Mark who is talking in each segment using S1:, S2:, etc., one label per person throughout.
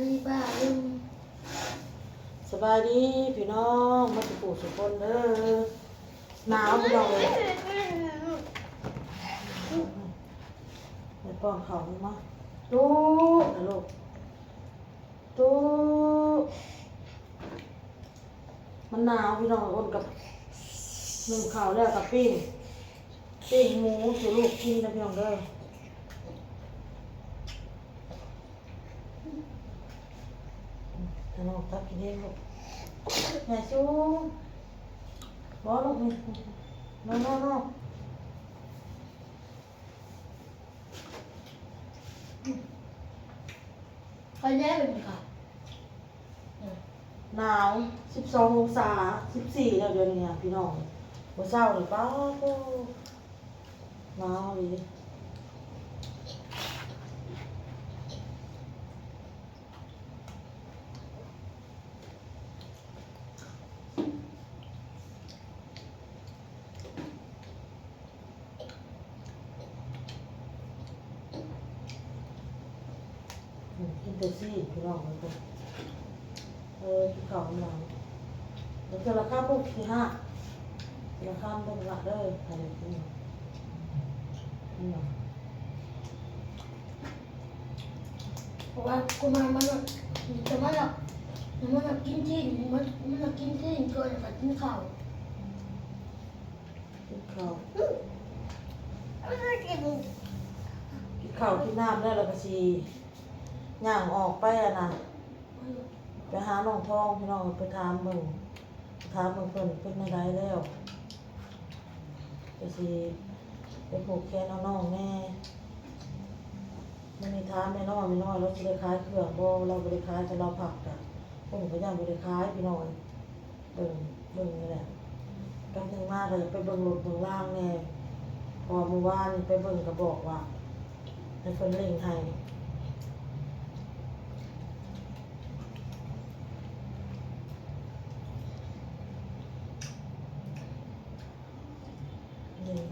S1: ดีป้าลุง
S2: สบายดีพี่น้องมาสุขุสุขคนเด้อหนาวพี่น้องเลยไปป้อนเขาวมั้ยลูกนะลูกตู้มันหนาวพี่น้องอ้นกับหนึ่งข้าวแล้วกับปิ้งหมูสู่ลูกกินนะพี่น้องเด้อพี่น้องตักกินเองลูกแม่สู้บ่ลูกนี่น้อง
S1: ใครแย่เป็นค่ะ
S2: หนาว12 องศา14แล้วเดี๋ยวนี้พี่น้องบ่เช้านี่ป้าโตหนาวเลยกินแต่ซี่พี่น้องเลยกินข้าวหนาวเดี๋ยวจะราคาลูกที่5ราคาเป็นหลักเด้อภายในที่นี่
S1: เพราะว่ากูมามันแต่มันกินที่มันกินที่ก่อนแล้วกินข้าว
S2: กินข้าว
S1: ไม่กิน
S2: กินน้ำได้แล้วก็สิย่างออกไปไปหาน้องทองพี่น้องไปถามเบิ่งเพิ่นเป็นจังไดแล้วก็สิไปผูกแขนน้องแน่มันมีถามแม่น้อยเราสิได้ขายเครื่องบ่เราบ่ได้ขายแต่เราผักจ้ะผมก็ยังบ่ได้ขายพี่น้องเบิ่งนี่แหละกันถึงมาก็ไปเบิ่งรถเบิ่งล่างแน่พอเมื่อวานไปเบิ่งก็บอกว่าให้เพิ่นเร่งให้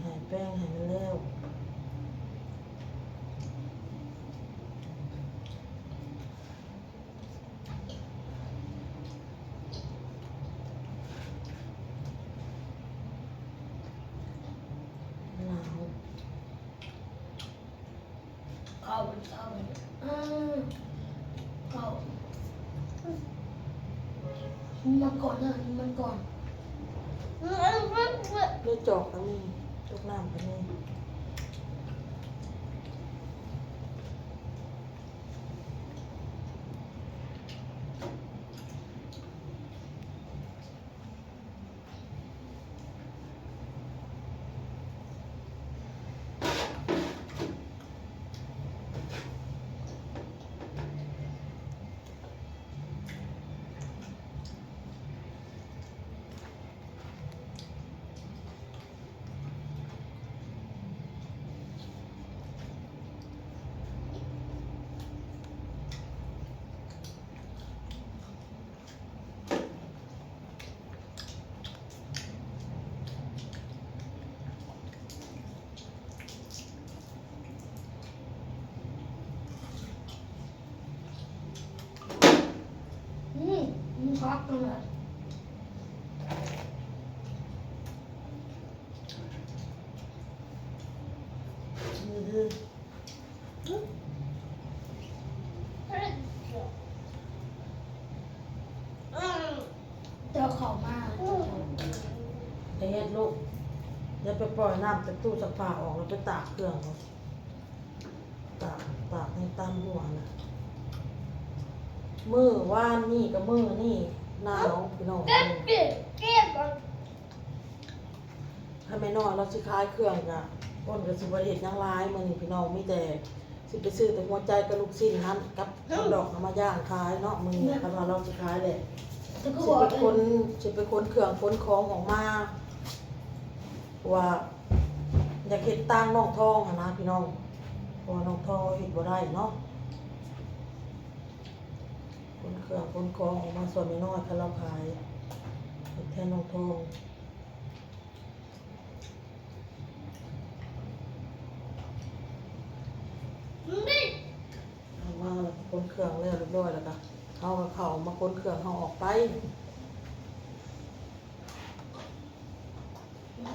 S2: หายแป้งหายมันแล้วหนาว
S1: ข้าวข้าวมันก่อนนะมันก่อน
S2: เลือดจอกก็มีตกน้ำก็มี
S1: มันช็อกเลยเจ้าเขามา
S2: ไปเฮ็ดลูกอย่าไปปล่อยน้ำจากตู้ซักผ้าออกแล้วไปตากเครื่องเขาตากให้ตามหัวน่ะมื้อวานนี่กับมื้อนี่หนาวพี่น้องถ้าไม่น้อยเราสิขายเครื่องจ้ะต้นก็สิบ่ได้เฮ็ดหยังหลายมื้อนี้พี่น้องมีแต่สิไปซื้อแต่หัวใจกับลูกชิ้นนั้นกับดอกเอามาย่างขายเนาะมื้อนี้คันว่าเราสิขายแหละสิไปขนเครื่องขนของออกมาว่าอยากเฮ็ดต่างน้องทองนะพี่น้องเพราะว่าน้องทองเฮ็ดบ่ได้เนาะขนเครื่องขนของออกมาส่วนน้อยๆคันเราขายเฮ็ดแทนน้องทองเอามาขนเค รื่องแล้วเรียบร้อยแล้วก็เอาเข้ามาคนเครื่องเอาออกไป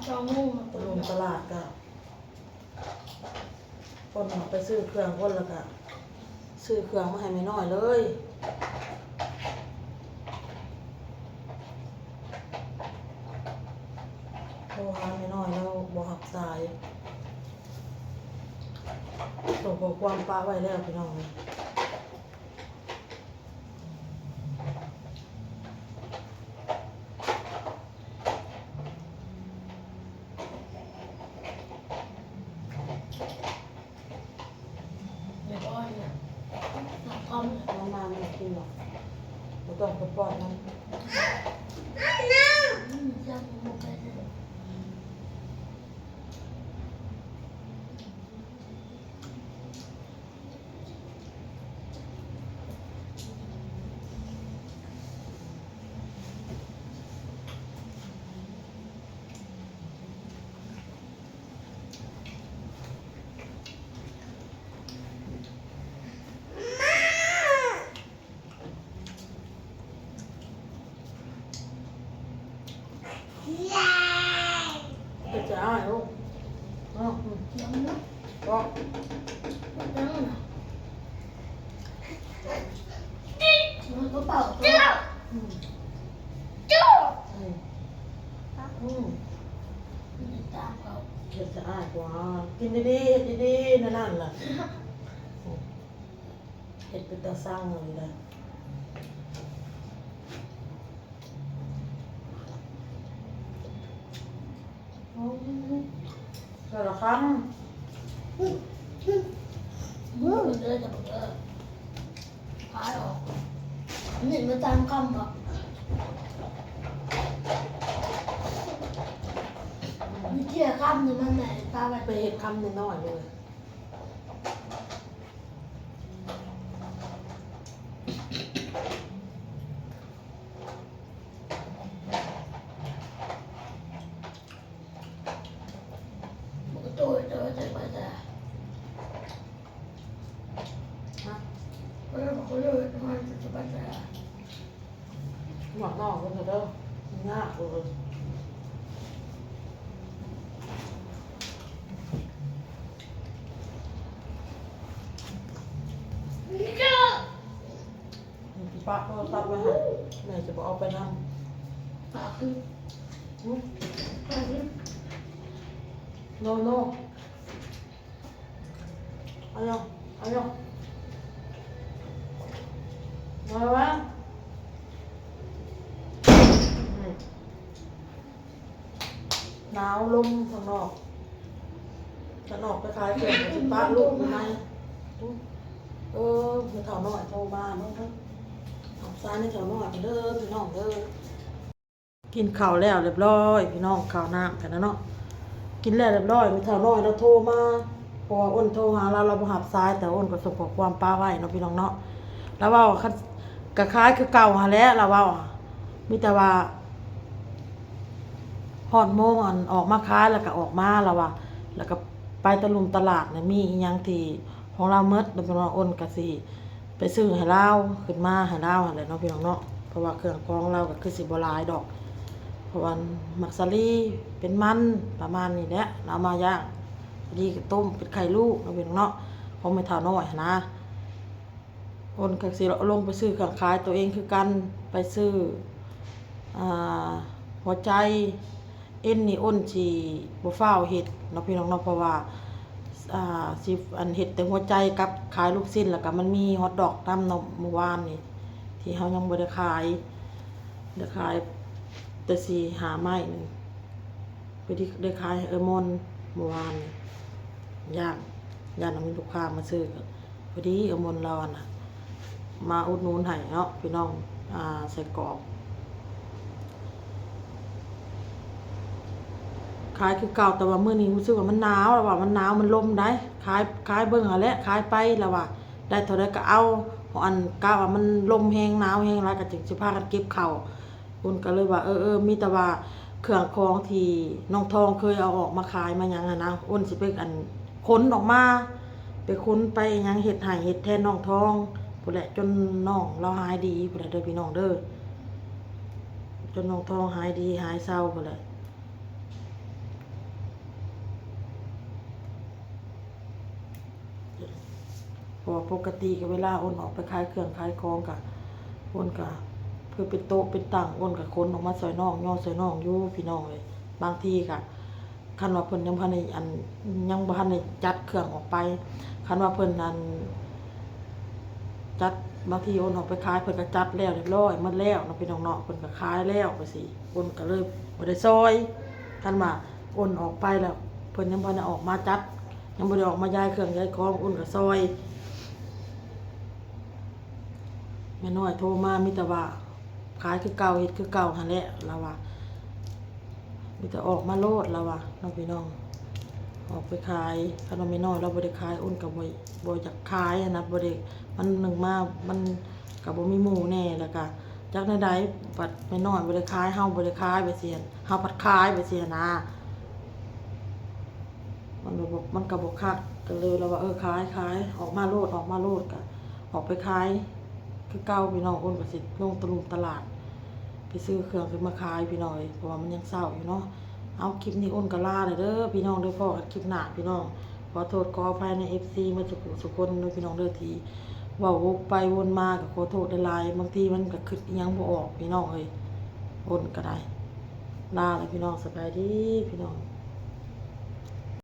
S1: จองูมา
S2: ไปลงตลาดก็คนไปซื้อเครื่องคนแล้วก็ซื้อเครื่องมาให้ไม่น้อยเลยโทรหาไม่น้อยแล้วบ่รับสายส่งข้อความป้าไว้แล้วพี่น้องเลย
S1: เดี๋ยวอ้อยเนี่ยทำ
S2: น้องมาไม่กินหรอกไม่ต้องไปป้อนมัน
S1: จะมุกไปเลย
S2: ไปจะอ้ายลูกอ้าว
S1: ยังนะ
S2: ก็
S1: ยังนะมันก็เป่าตัว
S2: อืม
S1: จู้
S2: อืมอืม
S1: มันตามเขา
S2: เห็ดจะอ้ายกว่ากินดีๆเห็ดดีๆนั่นล่ะเห็ดเป็นตาสร้างเลยนะแต่ละค
S1: มือมันเลยจะบอกพายออกนี่มันตามคำบอกนี่เที่ยคำนี่มันไหนตาไป
S2: ำไปเห็ดคำน้อยๆเลย
S1: ตัวจะไปแต่
S2: ฮะ
S1: ก็เลยบอกเลยมันจะไปแต่
S2: หมอกนอกเลยเถอะเด้อยากเลยป้าโทรศัพท์ไว้ให้แม่จะบอกเอาไปนั่ง
S1: ปากคือปากคือ
S2: โน่โน่เอายังเอายังมาวะหนาวลมข้างนอกข้างนอกไปขายเกลือสิป้าลูกอยู่ไหนมีแถวหน่อยโทรมาเนาะเอาซ้ายในแถวหน่อยเด้อพี่น้องเด้อกินข้าวแล้วเรียบร้อยพี่น้องข้าวน้ำกันนะเนาะกินแล้วเรียบร้อยมีแถวหน่อยเราโทรมาเพราะว่าอ้นโทรหาเราบ่รับสายแต่อ้นก็ส่งข้อความป้าไว้เนาะพี่น้องเนาะแล้วเว้าก็คล้ายคือเก่าหาแล้วเราเว้ามีแต่ว่าฮอดโมงอันออกมาขายแล้วก็ออกมาแล้วว่าแล้วก็ไปตะลุมตลาดน่ะมีอีหยังที่ของเราหมดแล้วพี่น้องอ้นก็สิไปซื้อให้เราขึ้นมาให้เราหั่นแหละเนาะพี่น้องเนาะเพราะว่าเครื่องของเราก็คือสิบ่หลายดอกเพราะว่ามักสลีเป็นมันประมาณนี้แหละเอามาย่างดีก็ต้มเป็นไข่ลูกเนาะพี่น้องเนาะของไม่เท่าน้อยหั้นนะอ้นก็สิลงไปซื้อเครื่องขายตัวเองคือกันไปซื้ออ่าหัวใจเอ็นนี่อ้นสิบ่ฟ้าวเฮ็ดเนาะพี่น้องเนาะเพราะว่าสิอันเฮ็ดแต่หัวใจกับขายลูกชิ้นแล้วก็มันมีฮอทดอกนำเนาะเมื่อวานนี่ที่เฮายังบ่ได้ขายแต่สิหาไม้นึงไปที่ได้ขายให้มนเมื่อวานนี่ย่างมีลูกค้ามาซื้อก็พอดีมนเราน่ะมาอุดหนุนให้เนาะพี่น้องใส่กรอกขายคือเก่าแต่ว่ามื้อนี้รู้สึกว่ามันหนาวแล้วว่ามันหนาวมันลมได้ขายเบิ่งเอาแหละขายไปแล้วว่าได้เท่าใดก็เอาเพราะอันกะว่ามันลมแฮงหนาวแฮงหลายก็จึงสิพากันเก็บข้าวอุ่นก็เลยว่ามีแต่ว่าเครื่องของที่น้องทองเคยเอาออกมาขายมาหยังนะอุ่นสิไปอันขนออกมาไปขนไปหยังเฮ็ดให้เฮ็ดแทนน้องทอง พุ่นแหละจนน้องเราหายดีพุ่นแหละเด้อพี่น้องเด้อจนน้องทองหายดีหายเศร้าพุ่นแหละพอปกติก็เวลาอ้นออกไปขายเครื่องขายของกะอ้นกะเพื่อเป็นโต๊ะเป็นตั้งอ้นกะคนออกมาซอยน้องย่อซอยน้องอยู่พี่น้องเลยบางทีกะคันว่าเพิ่นยังบ่ทันได้ยังบ่ทันได้จัดเครื่องออกไปคันว่าเพิ่นนั้นจัดบางทีอ้นออกไปขายเพิ่นก็จัดแล้วเรียบร้อยหมดแล้วเนาะพี่น้องเนาะเพิ่นก็ขายแล้วไปสิอ้นก็เลยบ่ได้ซอยคันว่าอ้นออกไปแล้วเพิ่นยังบ่ได้ออกมาจัดยังบ่ได้ออกมาย้ายเครื่องย้ายของอ้นก็ซอยแม่น้อยโทรมามีแต่ว่าขายคือเก่าเฮ็ดคือเก่าหั่นแหละเราว่ามีแต่ออกมาโลดเราว่าน้องพี่น้องออกไปขายคันว่าแม่น้อยเราบ่ได้ขายอ้นก็บ่อยากขายนะบ่ได้มันหนึ่งมามันก็บ่มีหมู่แน่แล้วก็จักใดๆบัดแม่น้อยบ่ได้ขายเฮาบ่ได้ขายไปเสียเฮาบัดขายไปเสียนะมันก็บ่คักก็เลยเราว่าขายออกมาโลดก็ออกไปขายคือเก่าพี่น้องอ้นก็สิลงตลาดไปซื้อเครื่องขึ้นมาขายพี่น้อยเพราะว่ามันยังเช้าอยู่เนาะเอาคลิปนี้อ้นก็ลาเด้อพี่น้องเด้อพอกันคลิปหน้าพี่น้องขอโทษขออภัยใน FC มาทุกคนเด้อพี่น้องเด้อที่เว้าวกไปวนมาก็ขอโทษหลายๆบางทีมันก็คิดอิหยังบ่ออกพี่น้องเอ้ยอ้นก็ได้ลาแล้วพี่น้องสบายดีพี่น้อง